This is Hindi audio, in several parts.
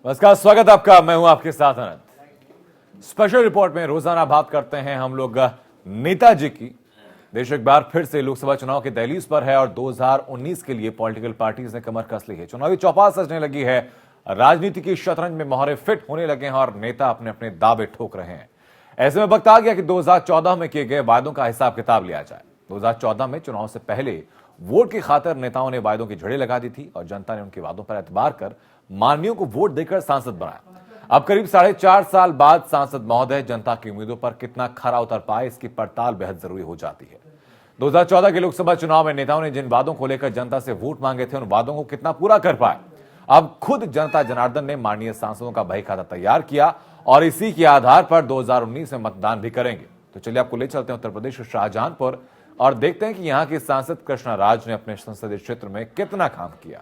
नमस्कार, स्वागत आपका। मैं हूं आपके साथ अनंत। स्पेशल रिपोर्ट में रोजाना बात करते हैं हम लोग नेताजी की। देश एक बार फिर से लोकसभा चुनाव के दहलीज पर है और 2019 के लिए पॉलिटिकल पार्टीज ने कमर कस ली है। चुनावी चौपाल सजने लगी है, राजनीति की शतरंज में मोहरे फिट होने लगे हैं और नेता अपने अपने दावे ठोक रहे हैं। ऐसे में वक्त आ गया कि 2014 में किए गए वायदों का हिसाब किताब लिया जाए। 2014 में चुनाव से पहले वोट की खातिर नेताओं ने वायदों की झड़ें लगा दी थी और जनता ने उनके वादों पर एतबार कर माननीयों को वोट देकर सांसद बनाया। अब करीब 4.5 साल बाद सांसद महोदय जनता की उम्मीदों पर कितना खरा उतर पाए, इसकी पड़ताल बेहद जरूरी हो जाती है। 2014 के लोकसभा चुनाव में नेताओं ने जिन वादों को लेकर जनता से वोट मांगे थे, उन वादों को कितना पूरा कर पाए। अब खुद जनता जनार्दन ने माननीय सांसदों का बही खाता तैयार किया और इसी के आधार पर 2019 में मतदान भी करेंगे। तो चलिए आपको ले चलते हैं उत्तर प्रदेश के शाहजहांपुर और देखते हैं कि यहां के सांसद कृष्णा राज ने अपने संसदीय क्षेत्र में कितना काम किया।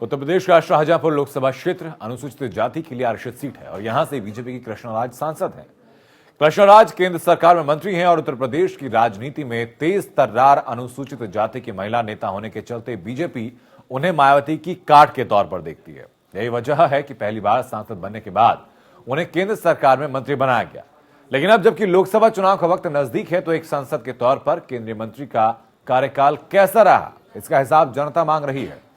उत्तर प्रदेश का शाहजहांपुर लोकसभा क्षेत्र अनुसूचित जाति के लिए आरक्षित सीट है और यहां से बीजेपी की कृष्णा राज सांसद हैं। कृष्णा राज केंद्र सरकार में मंत्री हैं और उत्तर प्रदेश की राजनीति में तेज तर्रार अनुसूचित जाति की महिला नेता होने के चलते बीजेपी उन्हें मायावती की काट के तौर पर देखती है। यही वजह है कि पहली बार सांसद बनने के बाद उन्हें केंद्र सरकार में मंत्री बनाया गया। लेकिन अब जबकि लोकसभा चुनाव का वक्त नजदीक है, तो एक सांसद के तौर पर केंद्रीय मंत्री का कार्यकाल कैसा रहा, इसका हिसाब जनता मांग रही है।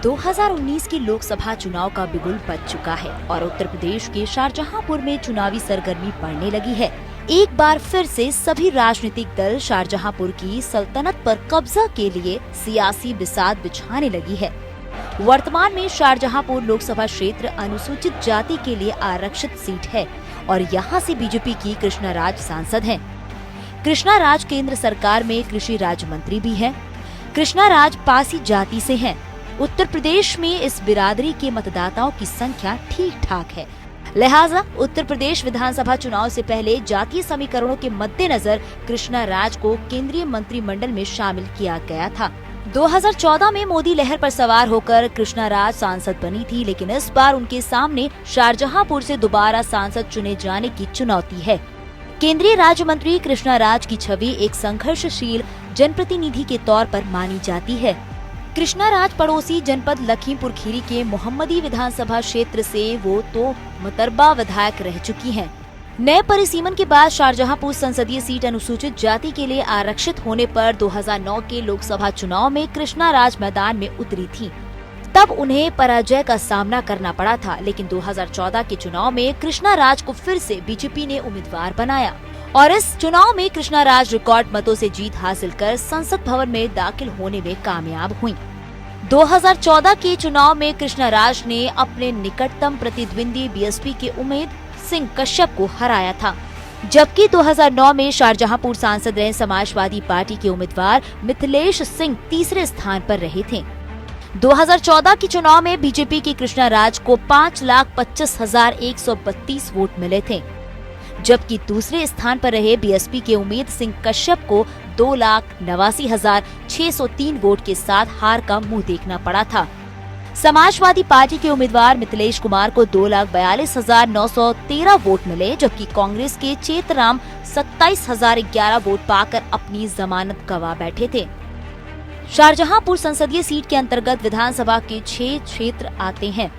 2019 के लोकसभा चुनाव का बिगुल बज चुका है और उत्तर प्रदेश के शाहजहांपुर में चुनावी सरगर्मी बढ़ने लगी है। एक बार फिर से सभी राजनीतिक दल शाहजहांपुर की सल्तनत पर कब्जा के लिए सियासी बिसात बिछाने लगी है। वर्तमान में शाहजहांपुर लोकसभा क्षेत्र अनुसूचित जाति के लिए आरक्षित सीट है और यहाँ से बीजेपी की कृष्णा राज सांसद हैं। कृष्णा राज केंद्र सरकार में कृषि राज्य मंत्री भी हैं। कृष्णा राज पासी जाति से हैं। उत्तर प्रदेश में इस बिरादरी के मतदाताओं की संख्या ठीक ठाक है, लिहाजा उत्तर प्रदेश विधानसभा चुनाव से पहले जातीय समीकरणों के मद्देनजर कृष्णा राज को केंद्रीय मंत्रिमंडल में शामिल किया गया था। 2014 में मोदी लहर पर सवार होकर कृष्णा राज सांसद बनी थी, लेकिन इस बार उनके सामने शाहजहांपुर से दोबारा सांसद चुने जाने की चुनौती है। केंद्रीय राज्य मंत्री कृष्णा राज की छवि एक संघर्षशील जनप्रतिनिधि के तौर पर मानी जाती है। कृष्णा राज पड़ोसी जनपद लखीमपुर खीरी के मोहम्मदी विधानसभा क्षेत्र से वो तो मुतरबा विधायक रह चुकी हैं। नए परिसीमन के बाद शाहजहांपुर संसदीय सीट अनुसूचित जाति के लिए आरक्षित होने पर 2009 के लोकसभा चुनाव में कृष्णा राज मैदान में उतरी थी। तब उन्हें पराजय का सामना करना पड़ा था, लेकिन 2014 के चुनाव में कृष्णा राज को फिर से बीजेपी ने उम्मीदवार बनाया और इस चुनाव में कृष्णा राज रिकॉर्ड मतों से जीत हासिल कर संसद भवन में दाखिल होने में कामयाब हुई। 2014 के चुनाव में कृष्णा राज ने अपने निकटतम प्रतिद्वंदी बीएसपी के उम्मीद सिंह कश्यप को हराया था, जबकि 2009 में शाहजहांपुर सांसद रहे समाजवादी पार्टी के उम्मीदवार मिथिलेश सिंह तीसरे स्थान पर रहे थे। 2014 के चुनाव में बीजेपी की कृष्णा राज को 5,25,132 वोट मिले थे, जबकि दूसरे स्थान पर रहे बीएसपी के उम्मीद सिंह कश्यप को 2,89,603 वोट के साथ हार का मुंह देखना पड़ा था। समाजवादी पार्टी के उम्मीदवार मिथिलेश कुमार को 2,42,913 वोट मिले, जबकि कांग्रेस के चेतराम 27,011 वोट पाकर अपनी जमानत गंवा बैठे थे। शाहजहांपुर संसदीय सीट के अंतर्गत विधानसभा के 6 क्षेत्र आते हैं,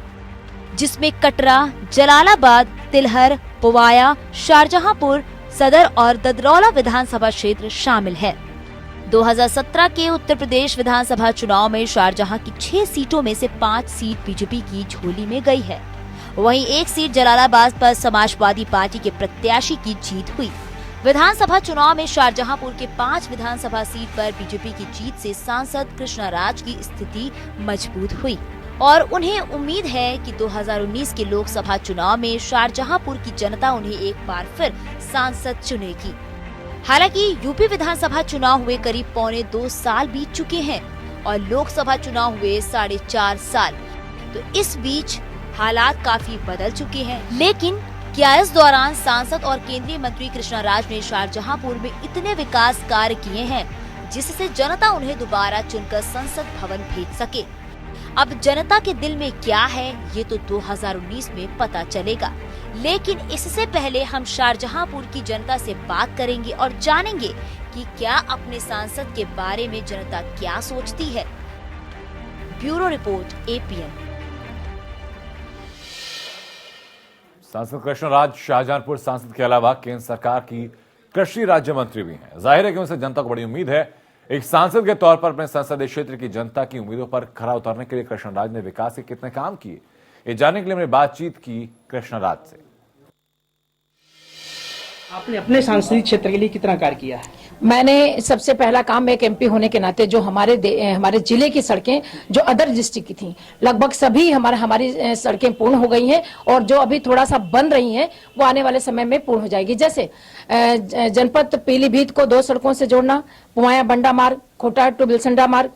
जिसमें कटरा, जलालाबाद, तिलहर, पुवाया, शाहजहांपुर सदर और ददरौला विधानसभा क्षेत्र शामिल है। 2017 के उत्तर प्रदेश विधानसभा चुनाव में शाहजहां की 6 सीटों में से 5 सीट बीजेपी की झोली में गई है। वहीं 1 सीट जलालाबाद पर समाजवादी पार्टी के प्रत्याशी की जीत हुई। विधानसभा चुनाव में शाहजहांपुर के 5 विधानसभा सीट पर बीजेपी की जीत से सांसद कृष्णा राज की स्थिति मजबूत हुई और उन्हें उम्मीद है कि 2019 के लोकसभा चुनाव में शाहजहांपुर की जनता उन्हें एक बार फिर सांसद चुनेगी। हालांकि यूपी विधानसभा चुनाव हुए करीब 1.25 साल बीत चुके हैं और लोकसभा चुनाव हुए 4.5 साल, तो इस बीच हालात काफी बदल चुके हैं। लेकिन क्या इस दौरान सांसद और केंद्रीय मंत्री कृष्णा राज ने शाहजहांपुर में इतने विकास कार्य किए हैं जिससे जनता उन्हें दोबारा चुनकर संसद भवन भेज सके। अब जनता के दिल में क्या है ये तो 2019 में पता चलेगा, लेकिन इससे पहले हम शारजहांपुर की जनता से बात करेंगे और जानेंगे कि क्या अपने सांसद के बारे में जनता क्या सोचती है। Bureau report APN। सांसद कृष्णराज शाहजहांपुर सांसद के अलावा केंद्र सरकार की कृषि राज्य मंत्री भी हैं। जाहिर है कि उनसे जनता को बड़ी उम्मीद है। एक सांसद के तौर पर अपने संसदीय क्षेत्र की जनता की उम्मीदों पर खरा उतरने के लिए कृष्णराज ने विकास के कितने काम किए, ये जानने के लिए हमने बातचीत की कृष्णराज से। आपने अपने सांसदीय क्षेत्र के लिए कितना कार्य किया है? मैंने सबसे पहला काम एक MP होने के नाते जो हमारे जिले की सड़कें जो अदर डिस्ट्रिक्ट की थी, लगभग सभी हमारी सड़कें पूर्ण हो गई हैं और जो अभी थोड़ा सा बन रही हैं वो आने वाले समय में पूर्ण हो जाएगी। जैसे जनपद पीलीभीत को 2 सड़कों से जोड़ना, पुवाया बंडा मार्ग, खोटा टू बिलसंडा मार्ग,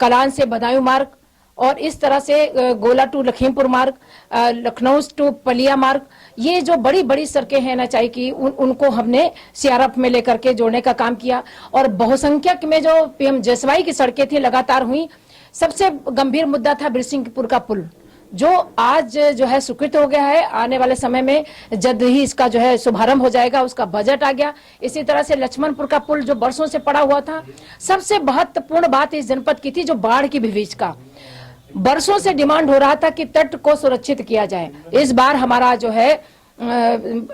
कलान से बदायूं मार्ग और इस तरह से गोला टू लखीमपुर मार्ग, लखनऊ टू पलिया मार्ग, ये जो बड़ी बड़ी सड़कें हैं नाचाई की उनको हमने CRF में लेकर के जोड़ने का काम किया। और बहुसंख्यक में जो PM जसवाई की सड़कें थी लगातार हुई। सबसे गंभीर मुद्दा था बिरसिंहपुर का पुल, जो आज जो है स्वीकृत हो गया है। आने वाले समय में जल्द ही इसका जो है शुभारंभ हो जाएगा, उसका बजट आ गया। इसी तरह से लक्ष्मणपुर का पुल जो बरसों से पड़ा हुआ था। सबसे महत्वपूर्ण बात इस जनपद की थी जो बाढ़ की भीज का बरसों से डिमांड हो रहा था कि तट को सुरक्षित किया जाए। इस बार हमारा जो है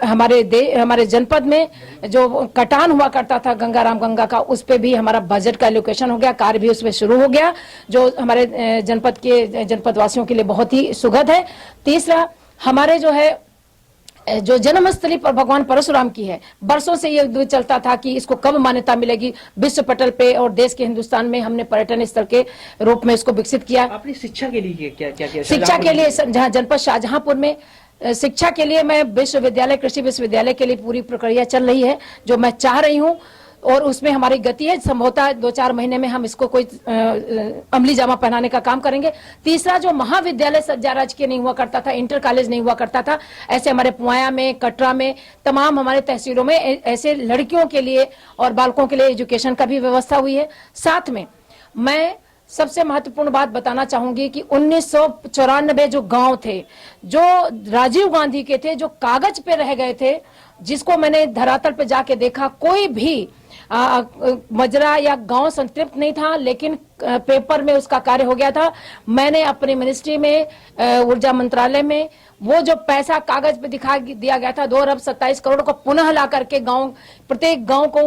हमारे जनपद में जो कटान हुआ करता था गंगा का, उस पे भी हमारा बजट का एलोकेशन हो गया, कार्य भी उसमें शुरू हो गया, जो हमारे जनपद वासियों के लिए बहुत ही सुखद है। तीसरा, हमारे जो जन्मस्थली पर भगवान परशुराम की है, बरसों से ये चलता था कि इसको कब मान्यता मिलेगी विश्व पटल पे, और देश के हिंदुस्तान में हमने पर्यटन स्थल के रूप में इसको विकसित किया। आपने शिक्षा के लिए क्या किया? शिक्षा के लिए जहाँ जनपद शाहजहांपुर में शिक्षा के लिए मैं विश्वविद्यालय, कृषि विश्वविद्यालय के लिए पूरी प्रक्रिया चल रही है, जो मैं चाह रही हूँ और उसमें हमारी गति है। संभवतः 2-4 महीने में हम इसको कोई अमली जामा पहनाने का काम करेंगे। तीसरा, जो महाविद्यालय सज्जा राजकीय नहीं हुआ करता था, इंटर कॉलेज नहीं हुआ करता था, ऐसे हमारे पुवाया में, कटरा में, तमाम हमारे तहसीलों में ऐसे लड़कियों के लिए और बालकों के लिए एजुकेशन का भी व्यवस्था हुई है। साथ में मैं सबसे महत्वपूर्ण बात बताना चाहूंगी कि 1994 जो गांव थे, जो राजीव गांधी के थे, जो कागज पे रह गए थे, जिसको मैंने धरातल पे जाके देखा, कोई भी मजरा या गांव संतृप्त नहीं था, लेकिन पेपर में उसका कार्य हो गया था। मैंने अपनी मिनिस्ट्री में, ऊर्जा मंत्रालय में, वो जो पैसा कागज पे दिखा दिया गया था 2 अरब 27 करोड़ को पुनः ला करके प्रत्येक गांव को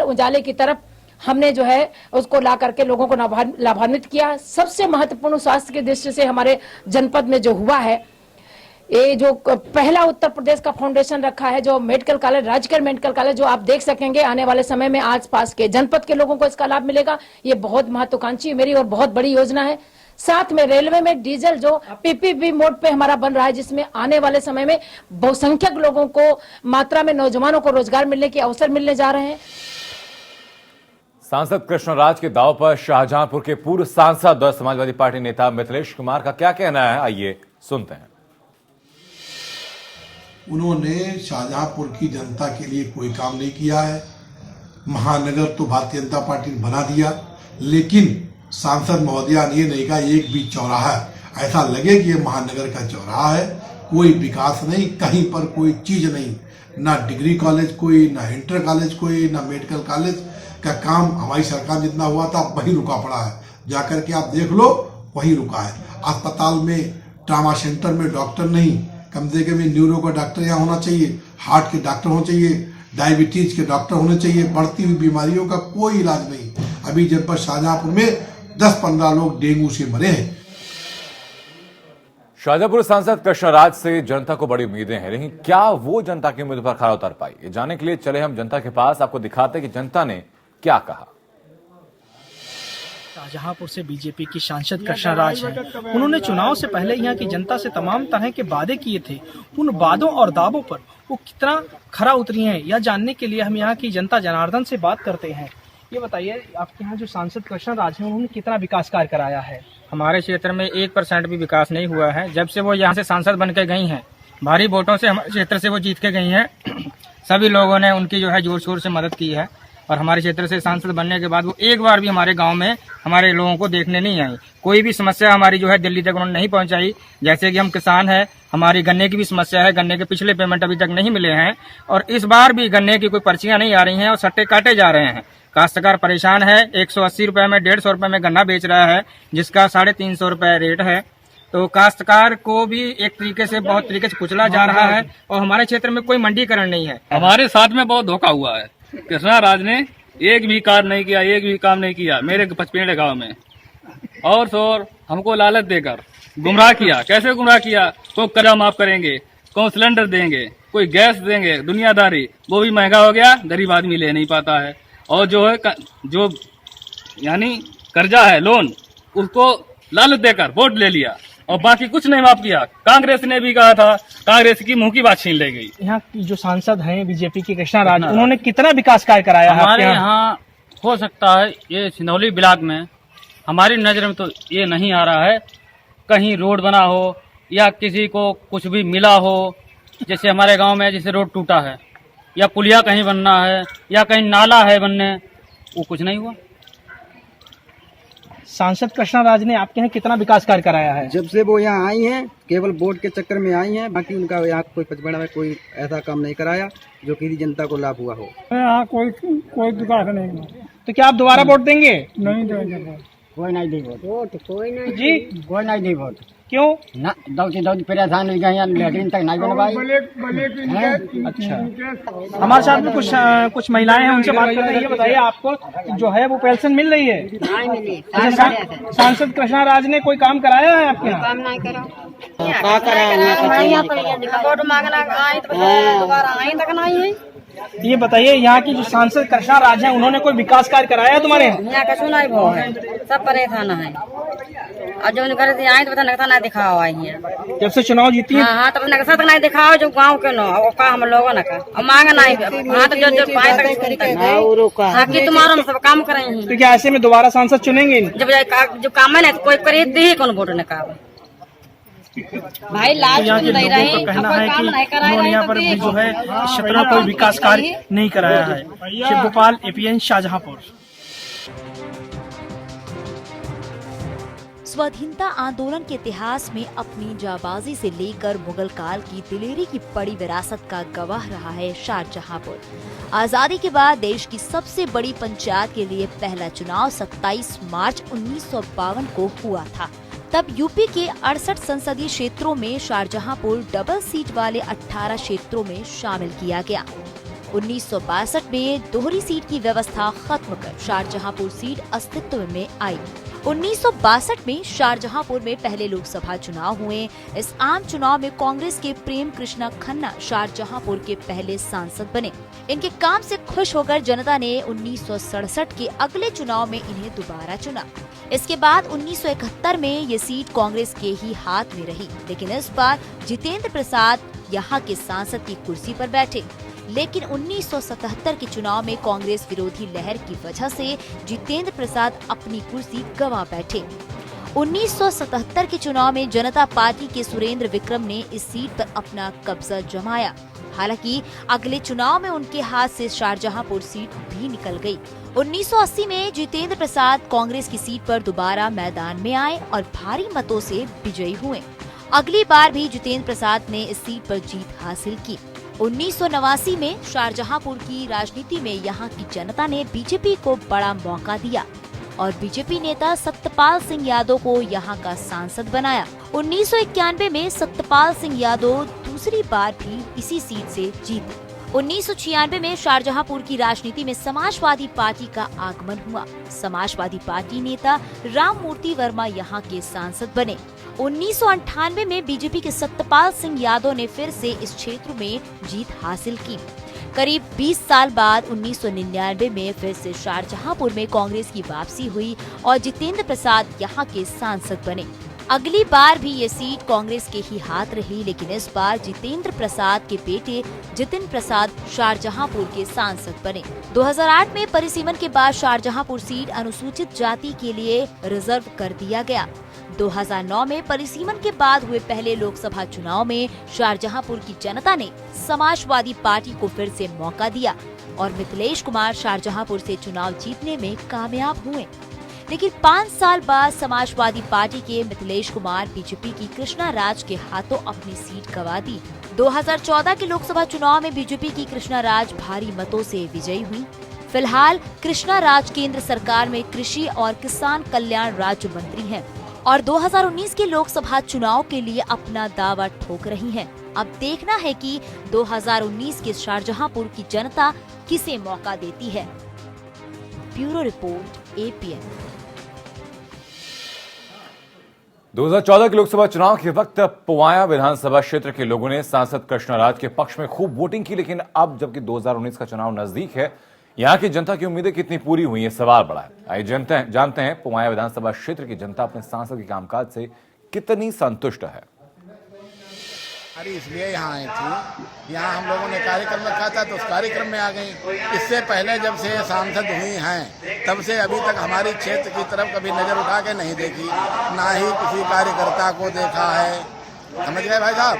उजाले की तरफ हमने जो है उसको ला करके लोगों को लाभान्वित किया। सबसे महत्वपूर्ण स्वास्थ्य की दृष्टि से हमारे जनपद में जो हुआ है, ये जो पहला उत्तर प्रदेश का फाउंडेशन रखा है, जो मेडिकल कॉलेज, राजकीय मेडिकल कॉलेज, जो आप देख सकेंगे आने वाले समय में आसपास के जनपद के लोगों को इसका लाभ मिलेगा। ये बहुत महत्वाकांक्षी मेरी और बहुत बड़ी योजना है। साथ में रेलवे में डीजल जो PPP मोड पे हमारा बन रहा है, जिसमें आने वाले समय में बहुसंख्यक लोगों को मात्रा में नौजवानों को रोजगार मिलने के अवसर मिलने जा रहे हैं। सांसद कृष्णराज के दाव पर शाहजहांपुर के पूर्व सांसद और समाजवादी पार्टी नेता मिथिलेश कुमार का क्या कहना है, आइए सुनते हैं। उन्होंने शाहजहांपुर की जनता के लिए कोई काम नहीं किया है। महानगर तो भारतीय जनता पार्टी ने बना दिया, लेकिन सांसद महोदया ने ये नहीं कहा एक भी चौराहा, ऐसा लगे कि ये महानगर का चौराहा है। कोई विकास नहीं, कहीं पर कोई चीज नहीं, ना डिग्री कॉलेज कोई, ना इंटर कॉलेज कोई, ना मेडिकल कॉलेज का काम हमारी सरकार जितना हुआ था वही रुका पड़ा है। जाकर के आप देख लो, वही रुका है। अस्पताल में, ट्रामा सेंटर में डॉक्टर नहीं, कम से कम न्यूरो का डॉक्टर यहाँ होना चाहिए, हार्ट के डॉक्टर होने चाहिए, डायबिटीज के डॉक्टर होने चाहिए। बढ़ती हुई बीमारियों का कोई इलाज नहीं। अभी जनपद शाहजहांपुर में 10-15 लोग डेंगू से मरे हैं। शाहजहांपुर सांसद कृष्णराज से जनता को बड़ी उम्मीदें हैं, लेकिन क्या वो जनता की उम्मीद पर खरा उतर पाई, ये जानने के लिए चले हम जनता के पास। आपको दिखाते हैं कि जनता ने क्या कहा। शाहजहांपुर से बीजेपी की सांसद कृष्णराज हैं। उन्होंने चुनाव से पहले यहाँ की जनता से तमाम तरह के वादे किए थे। उन वादों और दावों पर वो कितना खरा उतरी हैं, यह जानने के लिए हम यहाँ की जनता जनार्दन से बात करते हैं। ये बताइए, आपके यहाँ जो सांसद कृष्णराज हैं, उन्होंने कितना विकास कार्य कराया है? हमारे क्षेत्र में 1% भी विकास नहीं हुआ है। जब से वो यहाँ से सांसद बन के गई हैं, भारी वोटों से हमारे क्षेत्र से वो जीत के गई हैं। सभी लोगों ने उनकी जो है जोर शोर से मदद की है और हमारे क्षेत्र से सांसद बनने के बाद वो एक बार भी हमारे गांव में हमारे लोगों को देखने नहीं आई। कोई भी समस्या हमारी जो है दिल्ली तक उन्होंने नहीं पहुंचाई। जैसे कि हम किसान हैं, हमारी गन्ने की भी समस्या है, गन्ने के पिछले पेमेंट अभी तक नहीं मिले हैं और इस बार भी गन्ने की कोई पर्चियां नहीं आ रही हैं और सट्टे काटे जा रहे हैं। काश्तकार परेशान है। 180 रुपए में 150 रुपए में गन्ना बेच रहा है, जिसका 350 रुपए रेट है। तो काश्तकार को भी एक तरीके से बहुत तरीके से कुचला जा रहा है और हमारे क्षेत्र में कोई मंडीकरण नहीं है। हमारे साथ में बहुत धोखा हुआ है। कृष्णा राज ने एक भी कार्य नहीं किया, एक भी काम नहीं किया मेरे पचपेड़े गांव में, और शोर हमको लालच देकर गुमराह किया। कैसे गुमराह किया? कोई कर्जा माफ करेंगे, कोई सिलेंडर देंगे, कोई गैस देंगे, दुनियादारी, वो भी महंगा हो गया, गरीब आदमी ले नहीं पाता है। और जो है जो यानी कर्जा है लोन, उसको लालच देकर वोट ले लिया और बाकी कुछ नहीं माफ किया। कांग्रेस ने भी कहा था, कांग्रेस की मुंह की बात छीन ले गई। यहाँ की जो सांसद हैं बीजेपी के कृष्णा राज, उन्होंने कितना विकास कार्य कराया है हमारे यहाँ? हो सकता है ये सिंधौली ब्लॉक में हमारी नजर में तो ये नहीं आ रहा है कहीं रोड बना हो या किसी को कुछ भी मिला हो। जैसे हमारे गांव में जैसे रोड टूटा है या पुलिया कहीं बनना है या कहीं नाला है बनने, वो कुछ नहीं हुआ। सांसद कृष्णा राज ने आपके यहाँ कितना विकास कार्य कराया है? जब से वो यहाँ आई हैं केवल वोट के चक्कर में आई हैं, बाकी उनका यहाँ कोई पचपेड़ा में कोई ऐसा काम नहीं कराया जो किसी जनता को लाभ हुआ हो। यहाँ कोई विकास नहीं हुआ। तो क्या आप दोबारा वोट देंगे? नहीं देंगे, कोई नहीं दी वोट, कोई नहीं जी, कोई नहीं दी वोट। क्यों? ना दौड़ परेशान हो गए, लेटरिन तक नहीं बनवाई। अच्छा, हमारे साथ में कुछ महिलाएं हैं, उनसे बात करते हैं। ये बताइए, आपको जो है वो पेंशन मिल रही है? नहीं मिली। अच्छा, सांसद कृष्णा राज ने कोई काम कराया है आपके यहाँ? काम नहीं करा। वोट मांगना आई तो दोबारा आई तक नहीं है। ये बताइए, यहाँ की जो सांसद कृष्णा राज है, उन्होंने कोई विकास कार्य कराया है तुम्हारे यहाँ? यहाँ का सुनाई भो है, सब परेशान है। और जो घर से आई तो पता नक्शा नहीं दिखाओ आई है। जब से चुनाव जीती है? हाँ, तब नक्शा तक नहीं दिखाओ जो गाँव के नो का हम लोगों ने का और मांगा नहीं। हाँ, तो जो पाए तक हाँ कि तुम्हारा सब काम करेंगे। तो क्या ऐसे में दोबारा सांसद चुनेंगे? जब जो काम है ना कोई करे दी कौन वोट ने का भाई लाज तो नहीं रही। का कहना है कि उन्होंने यहाँ पर भी जो है क्षेत्र में कोई विकास कार्य नहीं कराया है। शिव गोपाल, APN, शाहजहांपुर। स्वाधीनता आंदोलन के इतिहास में अपनी जाबाजी से लेकर मुगल काल की दिलेरी की बड़ी विरासत का गवाह रहा है शाहजहांपुर। आजादी के बाद देश की सबसे बड़ी पंचायत के लिए पहला चुनाव 27 मार्च 1952 को हुआ था। तब यूपी के 68 संसदीय क्षेत्रों में शाहजहांपुर डबल सीट वाले 18 क्षेत्रों में शामिल किया गया। 1962 में दोहरी सीट की व्यवस्था खत्म कर शाहजहांपुर सीट अस्तित्व में आई। 1962 में शाहजहांपुर में पहले लोकसभा चुनाव हुए। इस आम चुनाव में कांग्रेस के प्रेम कृष्णा खन्ना शाहजहांपुर के पहले सांसद बने। इनके काम से खुश होकर जनता ने 1967 के अगले चुनाव में इन्हें दोबारा चुना। इसके बाद 1971 में ये सीट कांग्रेस के ही हाथ में रही, लेकिन इस बार जितेंद्र प्रसाद यहाँ के सांसद की कुर्सी पर बैठे। लेकिन 1977 के चुनाव में कांग्रेस विरोधी लहर की वजह से जितेंद्र प्रसाद अपनी कुर्सी गंवा बैठे। 1977 के चुनाव में जनता पार्टी के सुरेंद्र विक्रम ने इस सीट पर अपना कब्जा जमाया। हालांकि अगले चुनाव में उनके हाथ से शाहजहांपुर सीट भी निकल गई। 1980 में जितेंद्र प्रसाद कांग्रेस की सीट पर दोबारा मैदान में आए और भारी मतों से विजयी हुए। अगली बार भी जितेंद्र प्रसाद ने इस सीट पर जीत हासिल की। 1989 में शाहजहांपुर की राजनीति में यहाँ की जनता ने बीजेपी को बड़ा मौका दिया और बीजेपी नेता सत्यपाल सिंह यादव को यहाँ का सांसद बनाया। 1991 में सत्यपाल सिंह यादव दूसरी बार भी इसी सीट से जीते। 1996 में शाहजहांपुर की राजनीति में समाजवादी पार्टी का आगमन हुआ। समाजवादी पार्टी नेता राममूर्ति वर्मा यहाँ के सांसद बने। 1998 में बीजेपी के सत्यपाल सिंह यादव ने फिर से इस क्षेत्र में जीत हासिल की। करीब 20 साल बाद 1999 में फिर से शाहजहांपुर में कांग्रेस की वापसी हुई और जितेंद्र प्रसाद यहाँ के सांसद बने। अगली बार भी ये सीट कांग्रेस के ही हाथ रही, लेकिन इस बार जितेंद्र प्रसाद के बेटे जितिन प्रसाद शाहजहांपुर के सांसद बने। 2008 में परिसीमन के बाद शाहजहांपुर सीट अनुसूचित जाति के लिए रिजर्व कर दिया गया। 2009 में परिसीमन के बाद हुए पहले लोकसभा चुनाव में शाहजहांपुर की जनता ने समाजवादी पार्टी को फिर से मौका दिया। और मिथिलेश कुमार शाहजहांपुर से चुनाव जीतने में कामयाब हुए। लेकिन 5 साल बाद समाजवादी पार्टी के मिथिलेश कुमार बीजेपी की कृष्णा राज के हाथों अपनी सीट गंवा दी। 2014 के लोकसभा चुनाव में बीजेपी की कृष्णा राज भारी मतों से विजयी हुई। फिलहाल कृष्णा राज केंद्र सरकार में कृषि और किसान कल्याण राज्य मंत्री हैं और 2019 के लोकसभा चुनाव के लिए अपना दावा ठोक रही हैं। अब देखना है कि 2019 के शाहजहांपुर की जनता किसे मौका देती है। Bureau report, APN। 2014 के लोकसभा चुनाव के वक्त पुवाया विधानसभा क्षेत्र के लोगों ने सांसद कृष्णा राज के पक्ष में खूब वोटिंग की, लेकिन अब जबकि 2019 का चुनाव नजदीक है, यहां की जनता की उम्मीदें कितनी पूरी हुई, ये सवाल बड़ा है। आइए जानते हैं पुवाया विधानसभा क्षेत्र की जनता अपने सांसद के कामकाज से कितनी संतुष्ट है। अरे इसलिए यहाँ आई थी, यहाँ हम लोगों ने कार्यक्रम रखा था तो उस कार्यक्रम में आ गई। इससे पहले जब से सांसद हुई हैं तब से अभी तक हमारी क्षेत्र की तरफ कभी नजर उठा के नहीं देखी, ना ही किसी कार्यकर्ता को देखा है। समझ गए भाई साहब?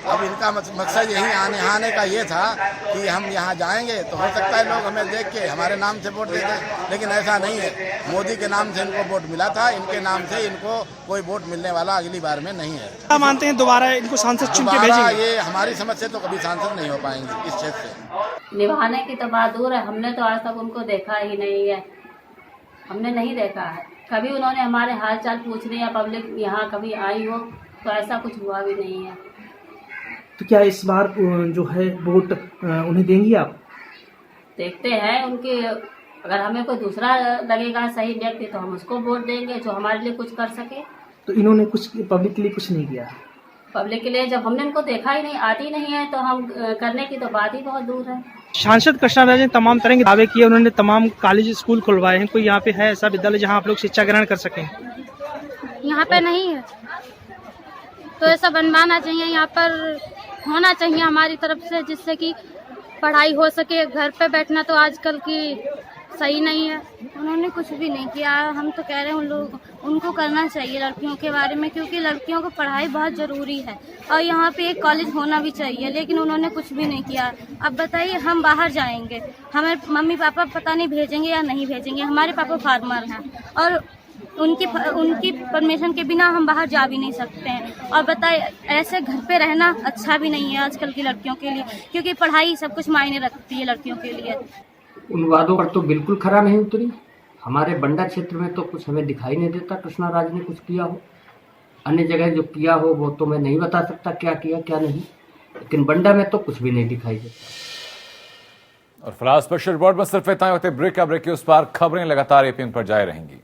अब इनका मकसद यही आने का ये था कि हम यहाँ जाएंगे तो हो सकता है लोग हमें देख के हमारे नाम से वोट दे दें, लेकिन ऐसा नहीं है। मोदी के नाम से इनको वोट मिला था, इनके नाम से इनको कोई वोट मिलने वाला अगली बार में नहीं है। क्या मानते हैं दोबारा इनको सांसद चुन के भेजेंगे? ये हमारी समझ से तो कभी सांसद नहीं हो पाएंगे इस क्षेत्र से। निभाने की तो बात दूर है, हमने तो आज तक उनको देखा ही नहीं है, हमने नहीं देखा है। कभी उन्होंने हमारे हाल चाल पूछने या पब्लिक यहाँ कभी आई हो तो ऐसा कुछ हुआ भी नहीं है। तो क्या इस बार जो है वोट उन्हें देंगी आप? देखते हैं उनके, अगर हमें कोई दूसरा लगेगा सही व्यक्ति तो हम उसको वोट देंगे जो हमारे लिए कुछ कर सके। तो इन्होंने कुछ पब्लिक के लिए कुछ नहीं किया? पब्लिक के लिए जब हमने उनको देखा ही नहीं, आती नहीं है तो हम करने की तो बात ही बहुत दूर है। सांसद कृष्णा राज ने तमाम तरह के दावे किए, उन्होंने तमाम कॉलेज स्कूल खुलवाए हैं। कोई यहाँ पे है ऐसा विद्यालय जहाँ आप लोग शिक्षा ग्रहण कर सकें? यहाँ पे नहीं है, तो ऐसा बनवाना चाहिए, यहाँ पर होना चाहिए हमारी तरफ से, जिससे कि पढ़ाई हो सके। घर पे बैठना तो आजकल की सही नहीं है। उन्होंने कुछ भी नहीं किया। हम तो कह रहे हैं उनको करना चाहिए लड़कियों के बारे में, क्योंकि लड़कियों को पढ़ाई बहुत ज़रूरी है और यहाँ पे एक कॉलेज होना भी चाहिए, लेकिन उन्होंने कुछ भी नहीं किया। अब बताइए, हम बाहर जाएंगे, हमें मम्मी पापा पता नहीं भेजेंगे या नहीं भेजेंगे। हमारे पापा फार्मर हैं और उनकी परमिशन के बिना हम बाहर जा भी नहीं सकते हैं। और बताइए, ऐसे घर पे रहना अच्छा भी नहीं है आजकल की लड़कियों के लिए, क्योंकि पढ़ाई सब कुछ मायने रखती है लड़कियों के लिए। उन वादों पर तो बिल्कुल खरा नहीं उतरी। हमारे बंडा क्षेत्र में तो कुछ हमें दिखाई नहीं देता कृष्णा राज ने कुछ किया हो। अन्य जगह जो किया हो वो तो मैं नहीं बता सकता क्या किया क्या नहीं, लेकिन बंडा में तो कुछ भी नहीं दिखाई देता। और फिलहाल स्पेशल रिपोर्ट में सिर्फ इतना ही होते। ब्रेक के उस पार खबरें लगातार APN पर जारी रहेंगी।